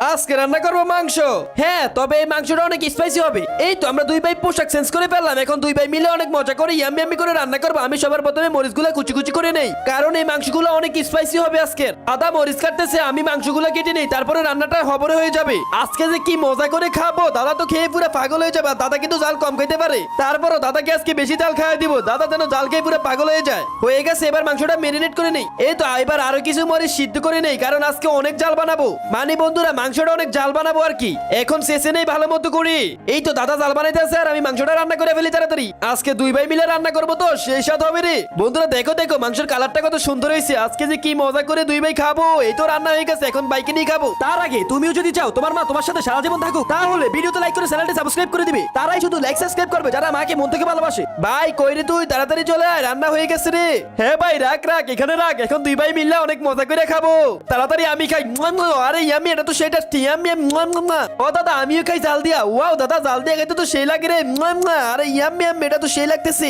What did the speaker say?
আজকে রান্না করবো মাংস। হ্যাঁ, তবে এই মাংসটা অনেক স্পাইসি হবে। এই তো আমরা দুই ভাই পোশাক চেঞ্জ করে ফেললাম, এখন দুই ভাই মিলে অনেক মজা করে ইয়াম্মি ইয়াম্মি করে রান্না করবো। আমি সবার প্রথমে মরিচগুলো কুচি কুচি করে নেই, কারণ এই মাংসগুলো অনেক স্পাইসি হবে আজকের। আদা মরিচ কাটতেছে, আমি মাংসগুলো কেটে নেই, তারপরে রান্নাটা হবরে হয়ে যাবে। আজকে যে কি মজা করে খাবো, দাদা তো খেয়ে পুরো পাগল হয়ে যাবে। দাদা কিন্তু জাল কম খেতে পারে, তারপরও দাদাকে আজকে বেশি জাল খাওয়াই দিব। দাদা যেন জাল খেয়ে পুরো পাগল হয়ে যায়। হয়ে গেছে, এবার মাংসটা মেরিনেট করে নেই। এই তো এবার আরো কিছু মরিচ সিদ্ধ করে নেই, কারণ আজকে অনেক জাল বানাবো। মানে বন্ধুরা, মাংসটা অনেক জাল বানাবো আর কি। এখন শেষে নেই ভালো মতো করি। এই তো দাদা জাল বানাইতেছে আর আমি মাংসটা রান্না করে ফেলি তাড়াতাড়ি। আজকে দুই ভাই মিলে রান্না করবো, তো সেই স্বাদ হবে রে। বন্ধুরা দেখো দেখো, মাংসের কালারটা কত সুন্দর হয়েছে। আজকে যে কি মজা করে দুই ভাই খাবো। এই তো রান্না হয়ে গেছে, এখন বাইকে নিয়ে খাবো। তার আগে তুমিও যদি চাও তোমার মা তোমার সাথে সারা জীবন থাকুক, তাহলে ভিডিওতে লাইক করে চ্যানেলটি সাবস্ক্রাইব করে দিবে। তারাই শুধু লাইক সাবস্ক্রাইব করবে যারা মাকে মন থেকে ভালোবাসে। ভাই কই রে তুই, তাড়াতাড়ি চলে আয়, রান্না হয়ে গেছে রে। হ্যাঁ ভাই, রাখ রাখ, এখানে রাখ। এখন দুই ভাই মিললে অনেক মজা করে খাবো। তাড়াতাড়ি আমি খাই। আরে ইয়ামি, এটা তো সেটা ইয়ামি। ও দাদা, আমিও খাই জাল দিয়া। ওয়াও দাদা, জাল দিয়া খাইতে তো সেই লাগে রে। আরে ইয়ামি, এটা তো সেই লাগতেছে।